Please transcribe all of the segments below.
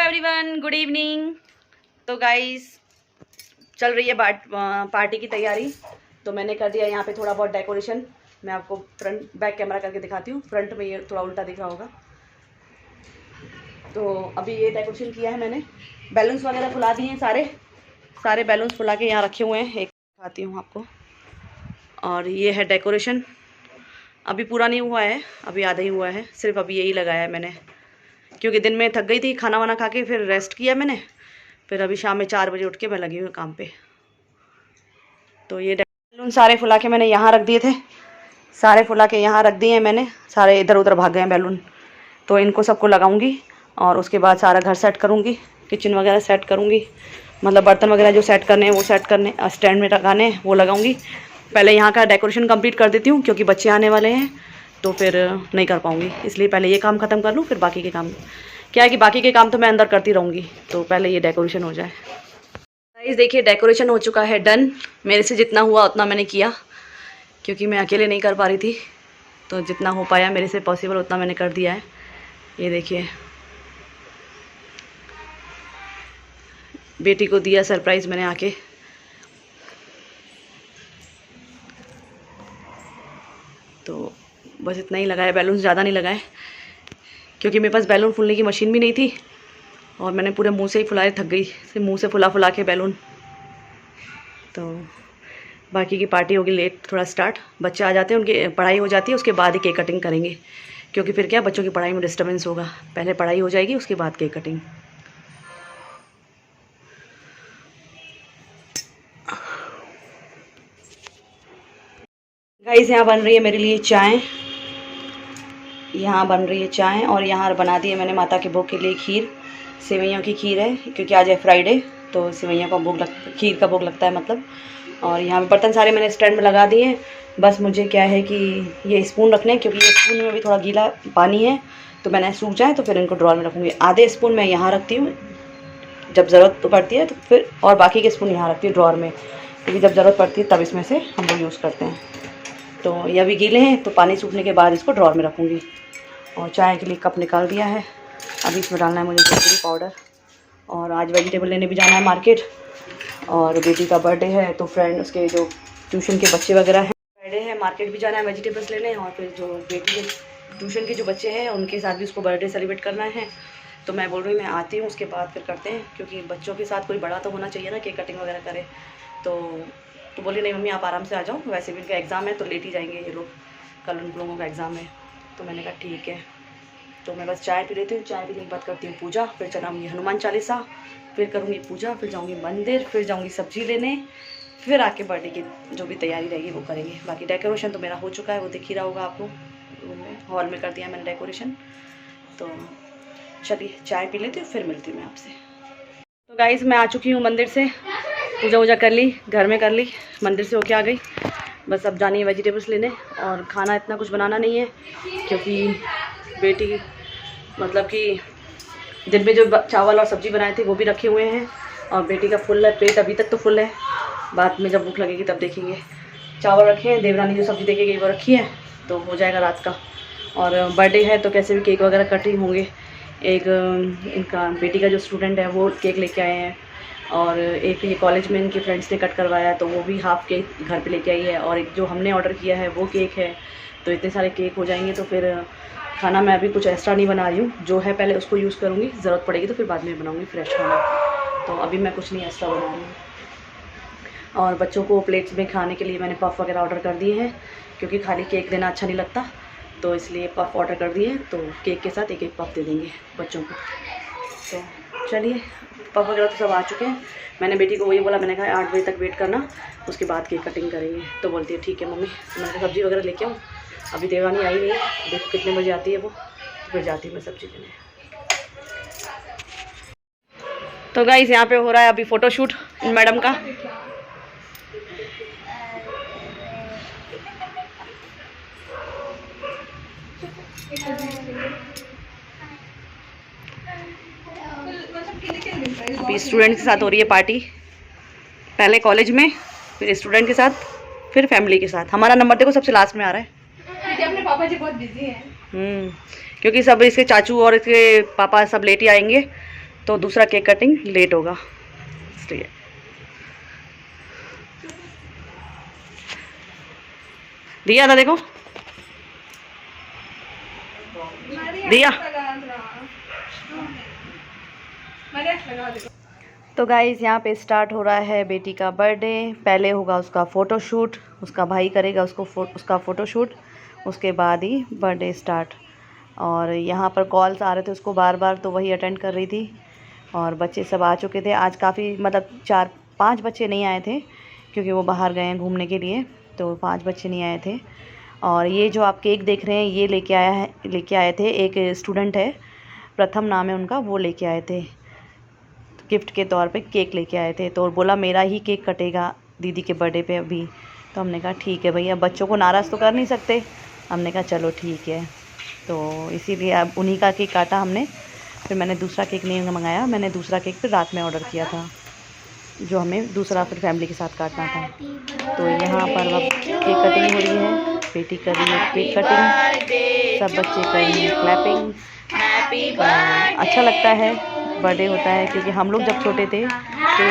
Everyone, good evening. तो guys चल रही है पार्टी की तैयारी। तो मैंने कर दिया यहाँ पे थोड़ा बहुत डेकोरेशन। मैं आपको फ्रंट बैक कैमरा करके दिखाती हूँ। फ्रंट में ये थोड़ा उल्टा दिख रहा होगा। तो अभी ये डेकोरेशन किया है मैंने। बैलून्स वगैरह फुला दिए हैं, सारे बैलून्स फुला के यहाँ रखे हुए हैं। एक दिखाती हूँ आपको। और ये है डेकोरेशन। अभी पूरा नहीं हुआ है, अभी आधा ही हुआ है। सिर्फ अभी यही लगाया है मैंने, क्योंकि दिन में थक गई थी, खाना वाना खा के फिर रेस्ट किया मैंने। फिर अभी शाम में 4 बजे उठ के मैं लगी हुई काम पे। तो ये बैलून सारे फुला के मैंने यहाँ रख दिए थे। सारे फुला के यहाँ रख दिए हैं मैंने। सारे इधर उधर भाग गए हैं बैलून। तो इनको सबको लगाऊंगी और उसके बाद सारा घर सेट करूँगी, किचन वगैरह सेट करूँगी। मतलब बर्तन वगैरह जो सेट करने हैं वो सेट करने, स्टैंड में लगाने हैं वो लगाऊंगी। पहले यहाँ का डेकोरेशन कंप्लीट कर देती हूँ, क्योंकि बच्चे आने वाले हैं तो फिर नहीं कर पाऊँगी। इसलिए पहले ये काम ख़त्म कर लूँ, फिर बाकी के काम। क्या है कि बाकी के काम तो मैं अंदर करती रहूँगी, तो पहले ये डेकोरेशन हो जाए। गाइस देखिए, डेकोरेशन हो चुका है डन। मेरे से जितना हुआ उतना मैंने किया, क्योंकि मैं अकेले नहीं कर पा रही थी। तो जितना हो पाया मेरे से पॉसिबल उतना मैंने कर दिया है। ये देखिए, बेटी को दिया सरप्राइज़ मैंने आके। तो बस इतना ही लगाया, बैलून ज़्यादा नहीं लगाए, क्योंकि मेरे पास बैलून फूलने की मशीन भी नहीं थी। और मैंने पूरे मुंह से ही फुलाए, थक गई सिर्फ मुंह से फुला फुला के बैलून। तो बाकी की पार्टी होगी लेट थोड़ा स्टार्ट। बच्चे आ जाते हैं, उनकी पढ़ाई हो जाती है, उसके बाद ही केक कटिंग करेंगे। क्योंकि फिर क्या, बच्चों की पढ़ाई में डिस्टर्बेंस होगा। पहले पढ़ाई हो जाएगी, उसके बाद केक कटिंग। गाइस यहाँ बन रही है मेरे लिए चाय। यहाँ बन रही है चाय और यहाँ बना दी है मैंने माता के भोग के लिए खीर। सेवइयों की खीर है, क्योंकि आज है फ्राइडे, तो सेवइयों का भोग खीर का भोग लगता है मतलब। और यहाँ पे बर्तन सारे मैंने स्टैंड में लगा दिए हैं। बस मुझे क्या है कि ये स्पून रखने हैं, क्योंकि ये स्पून में भी थोड़ा गीला पानी है। तो मैंने सूख जाए तो फिर इनको ड्रॉर में रखूँगी। आधे स्पून मैं यहाँ रखती हूँ जब ज़रूरत पड़ती है, तो फिर और बाकी के स्पून यहाँ रखती हूँ ड्रॉर में, क्योंकि जब ज़रूरत पड़ती है तब इसमें से हम लोग यूज़ करते हैं। तो ये अभी गीले हैं, तो पानी सूखने के बाद इसको ड्रॉर में रखूँगी। और चाय के लिए कप निकाल दिया है। अभी इसमें डालना है मुझे जैगरी पाउडर। और आज वेजिटेबल लेने भी जाना है मार्केट। और बेटी का बर्थडे है, तो फ्रेंड उसके जो ट्यूशन के बच्चे वगैरह हैं, फ्राइडे है, मार्केट भी जाना है वेजिटेबल्स लेने। और फिर जो बेटी के ट्यूशन के जो बच्चे हैं उनके साथ भी उसको बर्थडे सेलिब्रेट करना है। तो मैं बोल रही हूँ मैं आती हूँ, उसके बाद फिर करते हैं, क्योंकि बच्चों के साथ कोई बड़ा तो होना चाहिए ना, केक कटिंग वगैरह करे। तो बोली नहीं मम्मी आप आराम से आ जाओ, वैसे भी इनका एग्ज़ाम है तो लेट ही जाएंगे ये लोग, कल उन लोगों का एग्ज़ाम है। तो मैंने कहा ठीक है। तो मैं बस चाय पी लेती हूँ। चाय पीने के बाद करती हूँ पूजा, फिर चलाऊँगी हनुमान चालीसा, फिर करूँगी पूजा, फिर जाऊँगी मंदिर, फिर जाऊँगी सब्जी लेने, फिर आके बर्थडे की जो भी तैयारी रहेगी वो करेंगे। बाकी डेकोरेशन तो मेरा हो चुका है, वो दिख ही रहा होगा आपको। रूम में हॉल में कर दिया मैंने डेकोरेशन। तो चलिए चाय पी लेती हूँ, फिर मिलती हूँ मैं आपसे। तो गाइस मैं आ चुकी हूँ मंदिर से। पूजा वूजा कर ली, घर में कर ली, मंदिर से होके आ गई। बस अब जानी है वेजिटेबल्स लेने। और खाना इतना कुछ बनाना नहीं है, क्योंकि बेटी मतलब कि दिन में जो चावल और सब्ज़ी बनाए थे वो भी रखे हुए हैं। और बेटी का फुल है पेट, अभी तक तो फुल है, बाद में जब भूख लगेगी तब देखेंगे। चावल रखे हैं, देवरानी जो सब्ज़ी देके गई वो रखी है, तो हो जाएगा रात का। और बर्थडे है तो कैसे भी केक वगैरह कट ही होंगे। एक इनका बेटी का जो स्टूडेंट है वो केक लेके आए हैं। और एक ये कॉलेज में इनके फ्रेंड्स ने कट करवाया, तो वो भी हाफ़ केक घर पे लेके आई है। और एक जो हमने ऑर्डर किया है वो केक है। तो इतने सारे केक हो जाएंगे, तो फिर खाना मैं अभी कुछ एक्स्ट्रा नहीं बना रही हूँ। जो है पहले उसको यूज़ करूँगी, ज़रूरत पड़ेगी तो फिर बाद में बनाऊँगी फ्रेश खाना। तो अभी मैं कुछ नहीं एक्स्ट्रा बना रही हूँ। और बच्चों को प्लेट्स में खाने के लिए मैंने पफ़ वगैरह ऑर्डर कर दिए हैं, क्योंकि खाली केक देना अच्छा नहीं लगता। तो इसलिए पफ़ ऑर्डर कर दिए हैं, तो केक के साथ एक एक पफ़ दे देंगे बच्चों को। तो चलिए, पफ़ वगैरह तो सब आ चुके हैं। मैंने बेटी को वही बोला, मैंने कहा 8 बजे तक वेट करना, उसके बाद केक कटिंग करेंगे। तो बोलती है ठीक है मम्मी। मैं सब्ज़ी वगैरह लेके आऊँ, अभी देवानी आई नहीं है, देखो कितने बजे आती है वो, फिर जाती है मैं सब्ज़ी लेने। तो गाइस यहाँ पे हो रहा है अभी फ़ोटोशूट इन मैडम का। अभी स्टूडेंट के साथ हो रही है पार्टी, पहले कॉलेज में, फिर स्टूडेंट के साथ, फिर फैमिली के साथ। हमारा नंबर देखो सबसे लास्ट में आ रहा है। अपने पापा जी बहुत बिजी हैं। क्योंकि सब इसके चाचू और इसके पापा सब लेट ही आएंगे, तो दूसरा केक कटिंग लेट होगा इसलिए। दिया था देखो, दिया। तो गाइज़ यहाँ पे स्टार्ट हो रहा है बेटी का बर्थडे। पहले होगा उसका फ़ोटोशूट, उसका भाई करेगा उसका फ़ोटोशूट, उसके बाद ही बर्थडे स्टार्ट। और यहाँ पर कॉल्स आ रहे थे उसको बार बार, तो वही अटेंड कर रही थी। और बच्चे सब आ चुके थे आज, काफ़ी मतलब 4-5 बच्चे नहीं आए थे क्योंकि वो बाहर गए हैं घूमने के लिए, तो 5 बच्चे नहीं आए थे। और ये जो आप केक देख रहे हैं ये लेके आए थे, एक स्टूडेंट है, प्रथम नाम है उनका, वो लेके आए थे गिफ्ट के तौर पे, केक लेके आए थे। तो बोला मेरा ही केक कटेगा दीदी के बर्थडे पे अभी। तो हमने कहा ठीक है भैया, बच्चों को नाराज़ तो कर नहीं सकते, हमने कहा चलो ठीक है। तो इसीलिए अब उन्हीं का केक काटा हमने। फिर मैंने दूसरा केक नहीं मंगाया, मैंने दूसरा केक फिर रात में ऑर्डर किया था, जो हमें दूसरा फिर फैमिली के साथ काटना था। तो यहाँ पर अब केक कटिंग हो रही है, बेटी कर रही है केक कटिंग, सब बच्चे कर रहे हैं क्लैपिंग। अच्छा लगता है बर्थडे होता है, क्योंकि हम लोग जब छोटे थे तो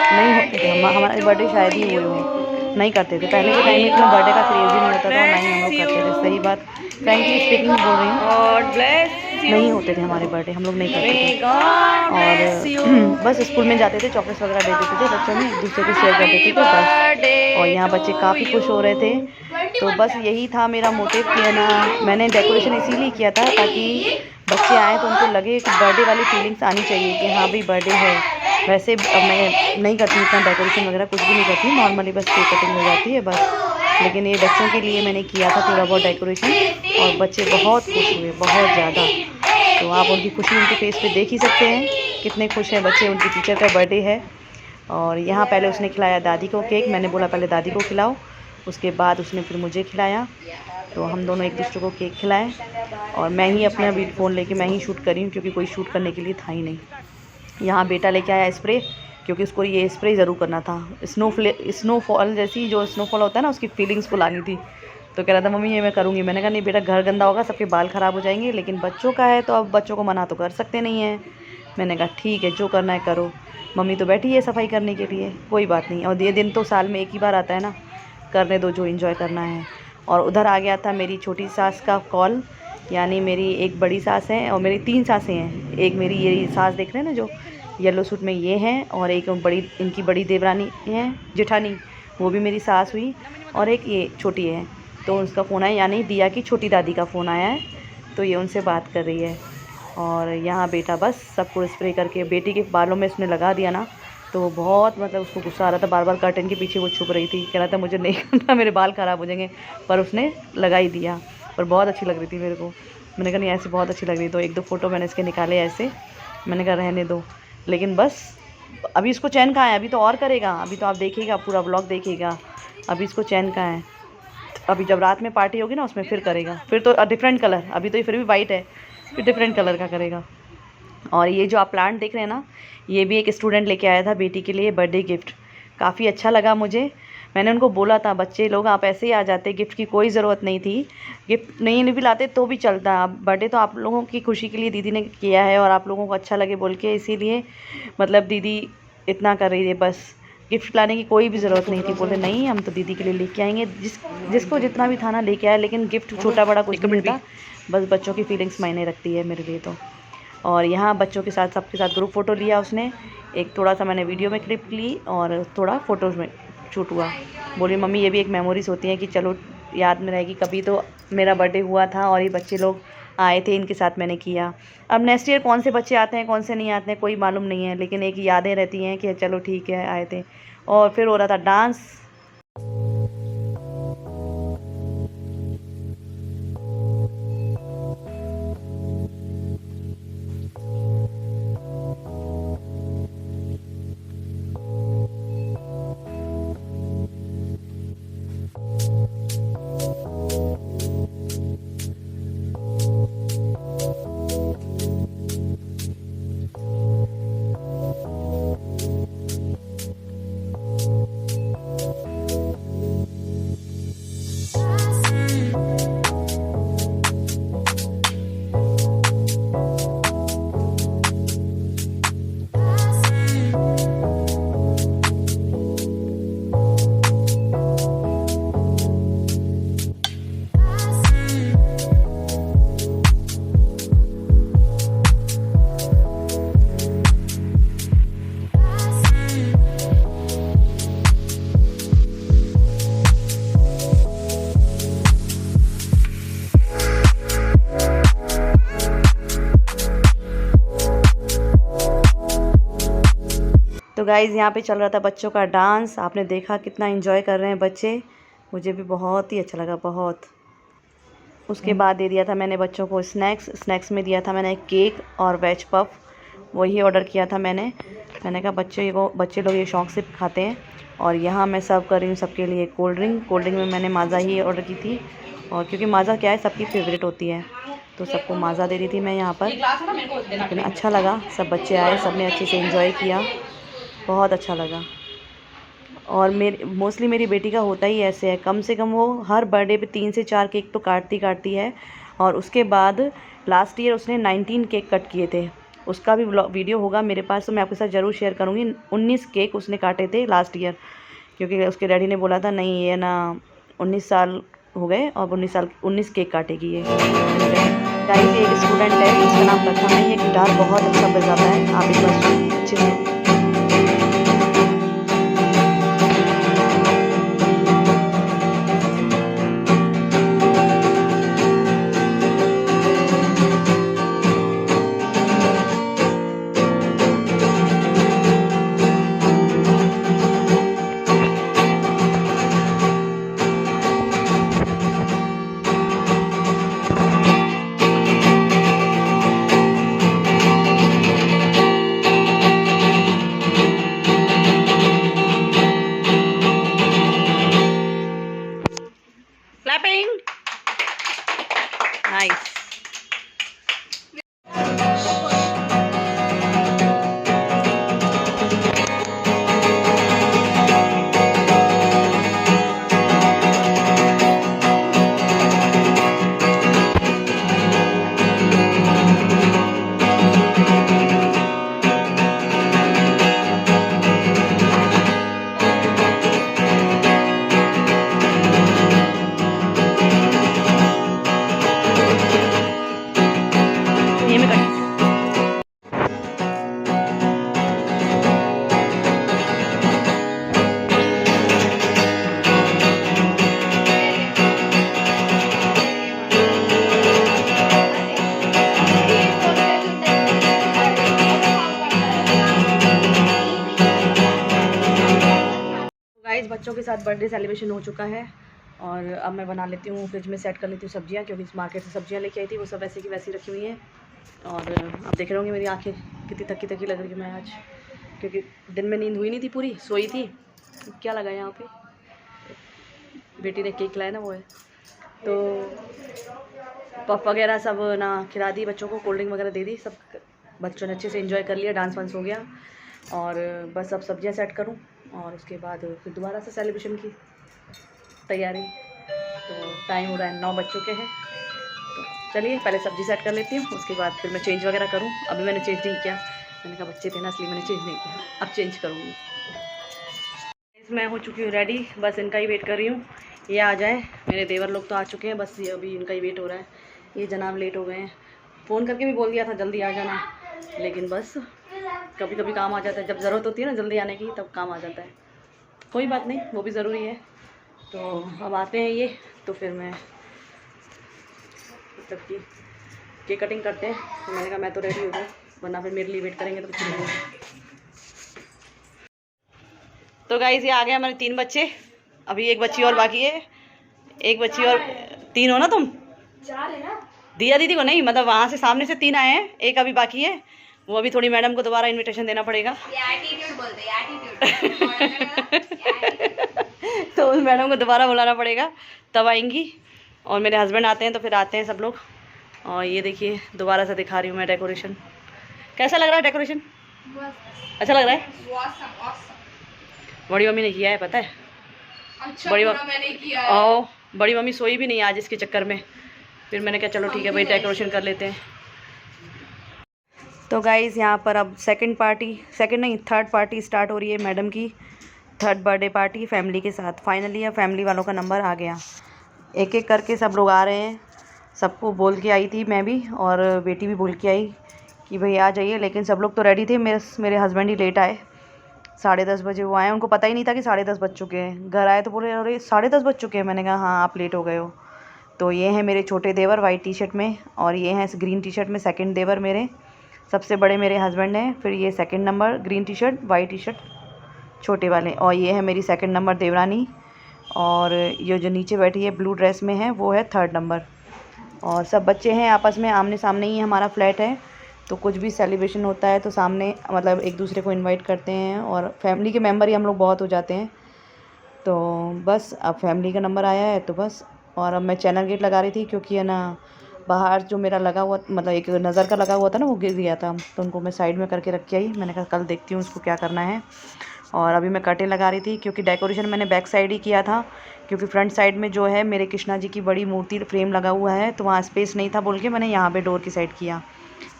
नहीं होते थे, हमारे बर्थडे शायद ही हुए हों, नहीं करते थे। पहले के टाइम में इतना बर्थडे का क्रेज़ ही नहीं होता था, ना ही हम लोग करते थे। सही बात, फ्रैंकली स्पीकिंग बोल रही हूँ, नहीं होते थे हमारे बर्थडे, हम लोग नहीं करते थे। और बस स्कूल में जाते थे, चॉकलेट्स वगैरह दे देते थे बच्चों में, एक दूसरे को शेयर कर देते थे बस। और यहाँ बच्चे काफ़ी खुश हो रहे थे। तो बस यही था मेरा मोटिव कि है ना, मैंने डेकोरेशन इसीलिए किया था ताकि बच्चे आएँ तो उनको लगे कि बर्थडे वाली फीलिंग्स आनी चाहिए कि हाँ भाई बर्थडे है। वैसे अब मैं नहीं करती इतना डेकोरेशन वगैरह, कुछ भी नहीं करती, नॉर्मली बस केक कटिंग हो जाती है बस। लेकिन ये बच्चों के लिए मैंने किया था थोड़ा बहुत डेकोरेशन, और बच्चे बहुत खुश हुए, बहुत ज़्यादा। तो आप उनकी खुशी उनके फेस पे देख ही सकते हैं, कितने खुश हैं बच्चे, उनकी टीचर का बर्थडे है। और यहाँ पहले उसने खिलाया दादी को केक, मैंने बोला पहले दादी को खिलाओ, उसके बाद उसने फिर मुझे खिलाया। तो हम दोनों एक दूसरे को केक खिलाएं। और मैं ही अपना फ़ोन लेके मैं ही शूट कर रही हूँ, क्योंकि कोई शूट करने के लिए था ही नहीं। यहाँ बेटा लेके आया स्प्रे, क्योंकि उसको ये स्प्रे ज़रूर करना था। स्नोफॉल जैसी जो स्नोफॉल होता है ना, उसकी फीलिंग्स को लानी थी। तो कह रहा था मम्मी ये मैं करूँगी। मैंने कहा नहीं बेटा, घर गंदा होगा, सबके बाल ख़राब हो जाएंगे, लेकिन बच्चों का है तो अब बच्चों को मना तो कर सकते नहीं हैं। मैंने कहा ठीक है, जो करना है करो, मम्मी तो बैठी है सफाई करने के लिए, कोई बात नहीं। और ये दिन तो साल में एक ही बार आता है ना, करने दो जो एंजॉय करना है। और उधर आ गया था मेरी छोटी सास का कॉल, यानी मेरी एक बड़ी सास है और मेरी 3 सासें हैं। एक मेरी ये सास देख रहे हैं ना जो येलो सूट में, ये हैं। और एक बड़ी, इनकी बड़ी देवरानी है जेठानी, वो भी मेरी सास हुई। और एक ये छोटी है, तो उसका फ़ोन आया, यानी दिया की छोटी दादी का फ़ोन आया है, तो ये उनसे बात कर रही है। और यहाँ बेटा बस सबको स्प्रे करके बेटी के बालों में उसने लगा दिया ना, तो बहुत मतलब उसको गुस्सा आ रहा था, बार बार कर्टन के पीछे वो छुप रही थी, कह रहा था मुझे नहीं करना, मेरे बाल ख़राब हो जाएंगे, पर उसने लगा ही दिया। और बहुत अच्छी लग रही थी मेरे को, मैंने कहा नहीं ऐसे बहुत अच्छी लग रही। तो 1-2 फ़ोटो मैंने इसके निकाले ऐसे, मैंने कहा रहने दो। लेकिन बस अभी इसको चैन कहाँ है, अभी तो और करेगा, अभी तो आप देखिएगा पूरा व्लॉग देखिएगा, अभी इसको चैन कहाँ है। अभी जब रात में पार्टी होगी ना, उसमें फिर करेगा, फिर तो डिफरेंट कलर, अभी तो ये फिर भी वाइट है, फिर डिफरेंट कलर का करेगा। और ये जो आप प्लांट देख रहे हैं ना, ये भी एक स्टूडेंट लेके आया था बेटी के लिए बर्थडे गिफ्ट, काफ़ी अच्छा लगा मुझे। मैंने उनको बोला था बच्चे लोग आप ऐसे ही आ जाते, गिफ्ट की कोई ज़रूरत नहीं थी, गिफ्ट नहीं भी लाते तो भी चलता। बर्थडे तो आप लोगों की खुशी के लिए दीदी ने किया है, और आप लोगों को अच्छा लगे बोल के, इसीलिए मतलब दीदी इतना कर रही है, बस गिफ्ट लाने की कोई भी ज़रूरत नहीं थी। बोले नहीं हम तो दीदी के लिए लेके आएंगे, जिसको जितना भी था ना लेके आया, लेकिन गिफ्ट छोटा बड़ा कुछ नहीं था, बस बच्चों की फीलिंग्स मायने रखती है मेरे लिए तो। और यहाँ बच्चों के साथ सबके साथ ग्रुप फ़ोटो लिया उसने, एक थोड़ा सा मैंने वीडियो में क्लिप ली और थोड़ा फ़ोटोज़ में शूट हुआ। बोली मम्मी ये भी एक मेमोरीज़ होती हैं कि चलो याद में रहेगी, कभी तो मेरा बर्थडे हुआ था और ये बच्चे लोग आए थे, इनके साथ मैंने किया। अब नेक्स्ट ईयर कौन से बच्चे आते हैं कौन से नहीं आते हैं कोई मालूम नहीं है, लेकिन एक यादें रहती हैं कि चलो ठीक है आए थे। और फिर हो रहा था डांस। तो गाइज़ यहाँ पे चल रहा था बच्चों का डांस। आपने देखा कितना एंजॉय कर रहे हैं बच्चे, मुझे भी बहुत ही अच्छा लगा, बहुत। उसके बाद दे दिया था मैंने बच्चों को स्नैक्स में दिया था मैंने केक और वेज पफ, वही ऑर्डर किया था मैंने कहा बच्चे लोग ये शौक़ से खाते हैं। और यहाँ मैं सर्व कर रही हूँ सबके लिए कोल्ड ड्रिंक में मैंने माज़ा ही ऑर्डर की थी, और क्योंकि माज़ा क्या है सबकी फेवरेट होती है, तो सबको माज़ा दे रही थी मैं यहाँ पर। लेकिन अच्छा लगा, सब बच्चे आए, सब ने अच्छे से एंजॉय किया, बहुत अच्छा लगा। और मोस्टली मेरी बेटी का होता ही ऐसे है, कम से कम वो हर बर्थडे पे 3 से 4 केक तो काटती है। और उसके बाद लास्ट ईयर उसने 19 केक कट किए थे, उसका भी वीडियो होगा मेरे पास, तो मैं आपके साथ ज़रूर शेयर करूँगी। 19 केक उसने काटे थे लास्ट ईयर, क्योंकि उसके डैडी ने बोला था नहीं ये ना 19 साल हो गए और 19 केक काटेगी ये। गाइस ये एक स्टूडेंट है, उसका नाम प्रथम है, ये गिटार बहुत अच्छा बजाता है, आप एक बार सुनिए अच्छे से। Clapping. Nice. गाइस बच्चों के साथ बर्थडे सेलिब्रेशन हो चुका है, और अब मैं बना लेती हूँ, फ्रिज में सेट कर लेती हूँ सब्जियाँ, क्योंकि मार्केट से सब्जियाँ लेके आई थी, वो सब वैसे की वैसी रखी हुई हैं। और आप देख रहे होंगे मेरी आंखें कितनी थकी लग रही है मैं आज, क्योंकि दिन में नींद हुई नहीं थी, पूरी सोई थी। क्या लगा यहाँ पे बेटी ने केक लाया ना, वो है। तो पफ वगैरह सब ना खिला दी बच्चों को, कोल्ड ड्रिंक वगैरह दे दी, सब बच्चों ने अच्छे से एंजॉय कर लिया, डांस वांस हो गया। और बस अब सब्जियां सेट करूं, और उसके बाद फिर दोबारा से सेलिब्रेशन की तैयारी। तो टाइम हो रहा है 9 बज चुके हैं, तो चलिए पहले सब्जी सेट कर लेती हूँ, उसके बाद फिर मैं चेंज वगैरह करूँ। अभी मैंने चेंज नहीं किया, मैंने कहा बच्चे थे ना इसलिए मैंने चेंज नहीं किया, अब चेंज करूँगी। मैं हो चुकी हूँ रेडी, बस इनका ही वेट कर रही हूँ, ये आ जाए। मेरे देवर लोग तो आ चुके हैं, बस ये अभी इनका ही वेट हो रहा है। ये जनाब लेट हो गए हैं, फ़ोन करके भी बोल दिया था जल्दी आ जाना, लेकिन बस कभी कभी काम आ जाता है, जब ज़रूरत होती है ना जल्दी आने की तब काम आ जाता है। कोई बात नहीं, वो भी ज़रूरी है। तो अब आते हैं ये, तो फिर मैं मतलब कि केक कटिंग करते हैं। तो मैंने कहा मैं तो रेडी हो गई, वरना फिर मेरे लिए वेट करेंगे तो कुछ नहीं। तो गाइस ये आ गए हमारे 3 बच्चे, अभी एक बच्ची और बाकी है, एक बच्ची और 3 हो ना तुम? 4 है ना? दिया दीदी को नहीं, मतलब वहाँ से सामने से 3 आए हैं, एक अभी बाकी है, वो अभी थोड़ी मैडम को दोबारा इनविटेशन देना पड़ेगा। तो उस मैडम को दोबारा बुलाना पड़ेगा, तब आएंगी। और मेरे हस्बैंड आते हैं तो फिर आते हैं सब लोग। और ये देखिए दोबारा से दिखा रही हूँ मैं डेकोरेशन, कैसा लग रहा है डेकोरेशन? अच्छा लग रहा है? बड़ी मम्मी ने किया है, पता है? अच्छा, बड़ी मम्मी सोई भी नहीं आज इसके चक्कर में, फिर मैंने कहा चलो ठीक है भाई डेकोरेशन कर लेते हैं। तो गाइज़ यहाँ पर अब थर्ड पार्टी स्टार्ट हो रही है मैडम की, 3rd बर्थडे पार्टी फैमिली के साथ। फाइनली अब फैमिली वालों का नंबर आ गया, एक एक करके सब लोग आ रहे हैं। सबको बोल के आई थी मैं भी, और बेटी भी बोल के आई कि भाई आ जाइए, लेकिन सब लोग तो रेडी थे, मेरे हस्बैंड ही लेट आए, 10:30 बजे वो आए, उनको पता ही नहीं था कि 10:30 बज चुके हैं। घर आए तो बोले अरे 10:30 बज चुके हैं, मैंने कहा हाँ आप लेट हो गए हो। तो ये हैं मेरे छोटे देवर वाइट टी शर्ट में, और ये हैं ग्रीन टी शर्ट में सेकंड देवर मेरे, सबसे बड़े मेरे हस्बैंड हैं, फिर ये second number green tea shirt white T shirt छोटे वाले, और ये है मेरी सेकंड नंबर देवरानी, और ये जो नीचे बैठी है ब्लू ड्रेस में है वो है थर्ड नंबर। और सब बच्चे हैं आपस में आमने सामने ही हमारा फ्लैट है, तो कुछ भी सेलिब्रेशन होता है तो सामने मतलब एक दूसरे को इनवाइट करते हैं, और फैमिली के मेम्बर ही हम लोग बहुत हो जाते हैं। तो बस अब फैमिली का नंबर आया है तो बस। और अब मैं चैनल गेट लगा रही थी क्योंकि है ना बाहर जो मेरा लगा हुआ मतलब एक नज़र का लगा हुआ था ना वो गिर गया था, तो उनको मैं साइड में करके रख के आई। मैंने कहा कल देखती हूँ उसको क्या करना है। और अभी मैं कर्टेन लगा रही थी क्योंकि डेकोरेशन मैंने बैक साइड ही किया था, क्योंकि फ्रंट साइड में जो है मेरे कृष्णा जी की बड़ी मूर्ति फ्रेम लगा हुआ है तो वहाँ स्पेस नहीं था बोल के मैंने यहाँ पे डोर की साइड किया,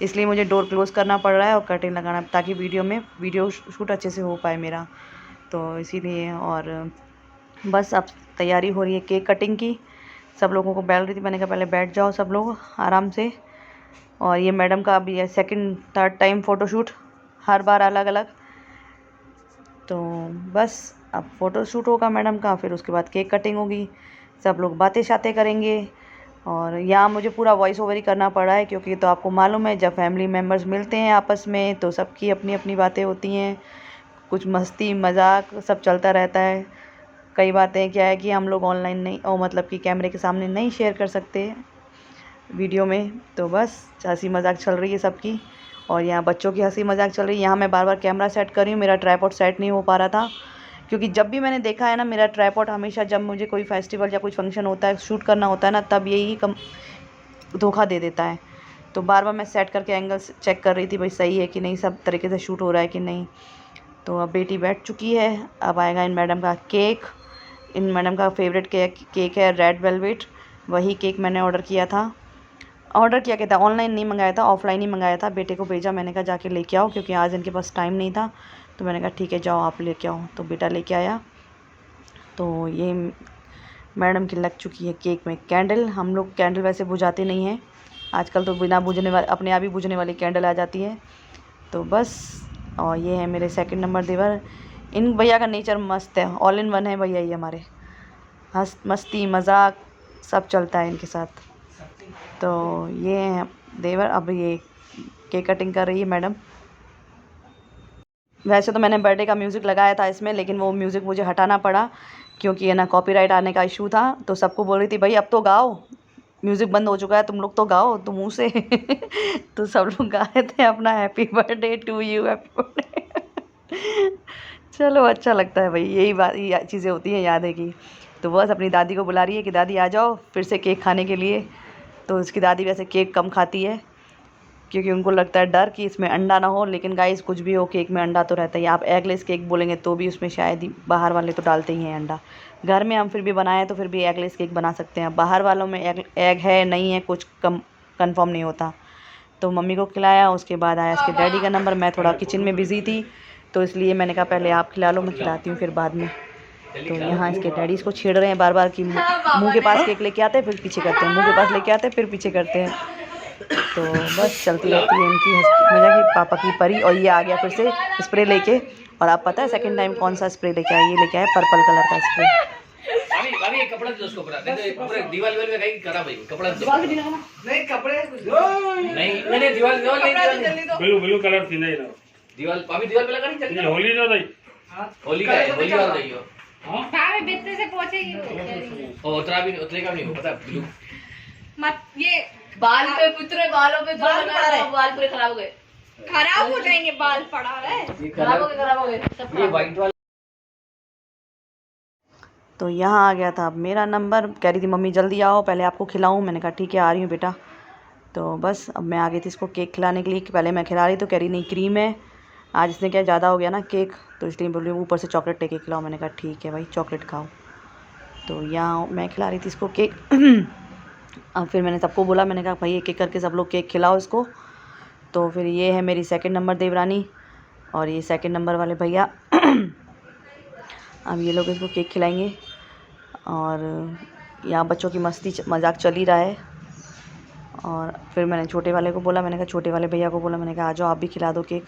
इसलिए मुझे डोर क्लोज़ करना पड़ रहा है और कर्टेन लगाना, ताकि वीडियो शूट अच्छे से हो पाए मेरा, तो इसीलिए। और बस अब तैयारी हो रही है केक कटिंग की। सब लोगों को बैल रही थी, मैंने कहा पहले बैठ जाओ सब लोग आराम से। और ये मैडम का अभी है सेकंड थर्ड टाइम फ़ोटोशूट, हर बार अलग अलग। तो बस अब फ़ोटोशूट होगा मैडम का, फिर उसके बाद केक कटिंग होगी, सब लोग बातें शातें करेंगे। और यहाँ मुझे पूरा वॉइस ओवर ही करना पड़ा है क्योंकि तो आपको मालूम है जब फैमिली मेम्बर्स मिलते हैं आपस में तो सबकी अपनी अपनी बातें होती हैं, कुछ मस्ती मजाक सब चलता रहता है। कई बातें क्या है कि हम लोग ऑनलाइन नहीं और मतलब कि कैमरे के सामने नहीं शेयर कर सकते वीडियो में, तो बस हंसी मजाक चल रही है सबकी। और यहाँ बच्चों की हंसी मजाक चल रही है। यहाँ मैं बार बार कैमरा सेट कर रही हूँ, मेरा ट्राइपॉड सेट नहीं हो पा रहा था क्योंकि जब भी मैंने देखा है ना मेरा ट्राइपॉड हमेशा जब मुझे कोई फेस्टिवल या कुछ फंक्शन होता है शूट करना होता है ना तब यही धोखा दे देता है। तो बार बार मैं सेट करके एंगल्स चेक कर रही थी भाई सही है कि नहीं, सब तरीके से शूट हो रहा है कि नहीं। तो अब बेटी बैठ चुकी है, अब आएगा इन मैडम का केक। इन मैडम का फेवरेट केक है रेड वेलवेट, वही केक मैंने ऑर्डर किया था। ऑर्डर किया क्या था, ऑनलाइन नहीं मंगाया था, ऑफलाइन ही मंगाया था। बेटे को भेजा, मैंने कहा जाके लेके आओ क्योंकि आज इनके पास टाइम नहीं था, तो मैंने कहा ठीक है जाओ आप लेके आओ, तो बेटा लेके आया। तो ये मैडम की लग चुकी है केक में कैंडल। हम लोग कैंडल वैसे बुझाते नहीं हैं आजकल, तो बिना बुझने वाले अपने आप ही बुझने वाली कैंडल आ जाती है, तो बस। और ये है मेरे सेकंड नंबर देवर। इन भैया का नेचर मस्त है, ऑल इन वन है भैया ये हमारे, मस्ती मजाक सब चलता है इनके साथ। तो ये है देवर। अब ये केक कटिंग कर रही है मैडम। वैसे तो मैंने बर्थडे का म्यूज़िक लगाया था इसमें, लेकिन वो म्यूज़िक मुझे हटाना पड़ा क्योंकि है ना कॉपीराइट आने का इशू था। तो सबको बोल रही थी भाई अब तो गाओ, म्यूज़िक बंद हो चुका है, तुम लोग तो गाओ तो मुँह से तो सब लोग गा रहे थे अपना happy birthday to you happy birthday. चलो अच्छा लगता है भाई, यही बात ये चीज़ें होती हैं यादें की। तो बस अपनी दादी को बुला रही है कि दादी आ जाओ फिर से केक खाने के लिए। तो उसकी दादी वैसे केक कम खाती है क्योंकि उनको लगता है डर कि इसमें अंडा ना हो, लेकिन गाइस कुछ भी हो केक में अंडा तो रहता ही। आप एगलेस केक बोलेंगे तो भी उसमें शायद ही, बाहर वाले तो डालते ही हैं अंडा। घर में हम फिर भी बनाएं तो फिर भी एगलेस केक बना सकते हैं, बाहर वालों में एग है नहीं है कुछ कंफर्म नहीं होता। तो मम्मी को खिलाया, उसके बाद आया इसके डैडी का नंबर। मैं थोड़ा किचन में बिज़ी थी तो इसलिए मैंने कहा पहले आप खिला लो, मैं खिलाती हूँ फिर बाद में। तो यहाँ इसके डैडी इसको छेड़ रहे हैं बार बार कि मुँह के पास केक लेके आते हैं फिर पीछे करते हैं, मुँह के पास लेके आते हैं फिर पीछे करते हैं। तो बस चलती रहती है इनकी मजा की पापा की परी। और ये आ गया फिर से स्प्रे लेके, और आप पता है सेकंड टाइम कौन सा स्प्रे लेके आया, ये लेके आया पर्पल कलर का स्प्रे। भाभी एक कपड़ा दो उसको, नहीं तो पूरे दीवार में कहीं करा भाई, कपड़ा दो। नहीं कपड़े नहीं दीवार नहीं, ब्लू कलर थी नहीं ना दीवार भाभी दीवार पे लगा नहीं चल होली जो नहीं होली का है, होली वाला नहीं हो। हाँ मैं बित्ते से पहुंचेगी और उतरेगा नहीं हो, पता ब्लू मत ये बाल पे पुतरे बालों पे जो लगा रहा है बाल पूरे खराब हो गए, खराब हो जाएंगे, बाल पड़ा रहा है, खराब हो गए सब ये व्हाइट वाला। तो यहाँ आ गया था अब मेरा नंबर। कह रही थी मम्मी जल्दी आओ पहले आपको खिलाऊं, मैंने कहा ठीक है आ रही हूँ बेटा। तो बस अब मैं आ गई थी इसको केक खिलाने के लिए, कि पहले मैं खिला रही तो कह रही नहीं क्रीम है, आज इसने क्या ज़्यादा हो गया ना केक, तो इसलिए बोल रही ऊपर से चॉकलेट लेके खिलाओ। मैंने कहा ठीक है भाई चॉकलेट खाओ। तो यहाँ मैं खिला रही थी इसको केक। अब फिर मैंने सबको बोला, मैंने कहा भाई एक एक करके सब लोग केक खिलाओ इसको। तो फिर ये है मेरी सेकंड नंबर देवरानी और ये सेकंड नंबर वाले भैया। अब ये लोग इसको केक खिलाएंगे और यहाँ बच्चों की मस्ती मजाक चल ही रहा है। और फिर मैंने छोटे वाले को बोला, मैंने कहा छोटे वाले भैया को बोला, मैंने कहा आ जाओ आप भी खिला दो केक।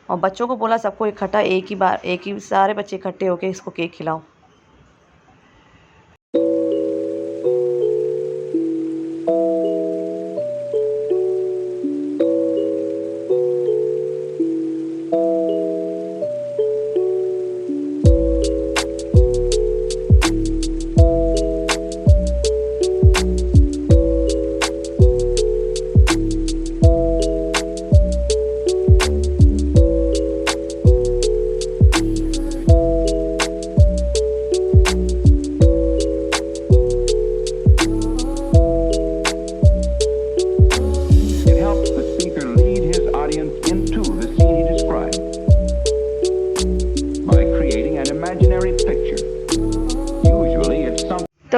और बच्चों को बोला सबको इकट्ठा एक ही सारे बच्चे इकट्ठे होके इसको केक खिलाओ।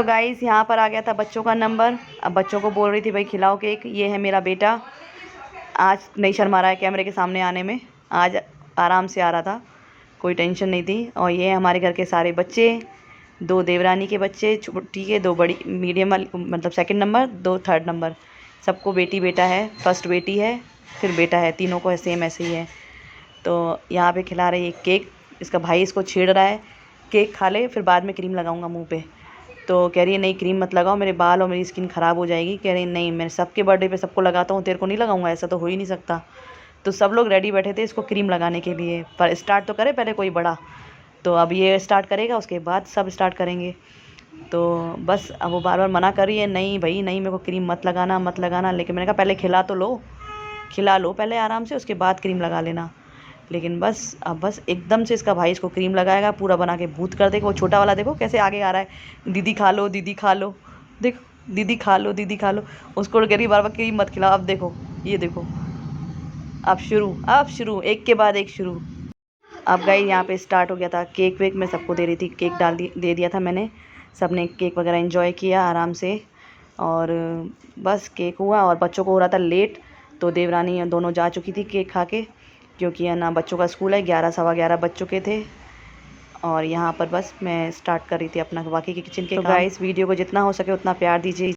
तो गाइस यहाँ पर आ गया था बच्चों का नंबर। अब बच्चों को बोल रही थी भाई खिलाओ केक। ये है मेरा बेटा, आज नहीं शर्मा रहा है कैमरे के सामने आने में, आज आराम से आ रहा था, कोई टेंशन नहीं थी। और ये हमारे घर के सारे बच्चे, 2 देवरानी के बच्चे छोटी के, 2 बड़ी मीडियम वाली मतलब 2nd नंबर, 2 3rd नंबर, सबको बेटी बेटा है। फर्स्ट बेटी है फिर बेटा है, तीनों को सेम ऐसे ही है। तो यहाँ पे खिला रही है केक। इसका भाई इसको छेड़ रहा है केक खा ले फिर बाद में क्रीम लगाऊंगा मुंह पे। तो कह रही है नहीं क्रीम मत लगाओ, मेरे बाल और मेरी स्किन ख़राब हो जाएगी। कह रही नहीं, मैं सबके बर्थडे पे सबको लगाता हूँ, तेरे को नहीं लगाऊंगा, ऐसा तो हो ही नहीं सकता। तो सब लोग रेडी बैठे थे इसको क्रीम लगाने के लिए, पर स्टार्ट तो करे पहले कोई बड़ा। तो अब ये स्टार्ट करेगा, उसके बाद सब स्टार्ट करेंगे। तो बस अब वो बार बार मना कर रही है, नहीं भाई नहीं, मेरे को क्रीम मत लगाना मत लगाना। लेकिन मैंने कहा पहले खिला तो लो, खिला लो पहले आराम से, उसके बाद क्रीम लगा लेना। लेकिन बस अब बस एकदम से इसका भाई इसको क्रीम लगाएगा, पूरा बना के भूत कर देगा। वो छोटा वाला देखो कैसे आगे आ रहा है, दीदी खा लो दीदी खा लो, देखो दीदी खा लो दीदी खा लो। उसको कह रही बार बार क्रीम मत खिलाओ। अब देखो ये देखो, अब शुरू एक के बाद एक शुरू। अब गई यहाँ पे स्टार्ट हो गया था। केक वेक मैं सबको दे रही थी, केक दे दिया था मैंने। सब ने केक वगैरह एंजॉय किया आराम से। और बस केक हुआ और बच्चों को हो रहा था लेट, तो देवरानी दोनों जा चुकी थी केक खा के, क्योंकि है ना बच्चों का स्कूल है। 11 सवा 11 बज चुके थे। और यहाँ पर बस मैं स्टार्ट कर रही थी अपना बाकी के किचन के। तो गाइस वीडियो को जितना हो सके उतना प्यार दीजिए।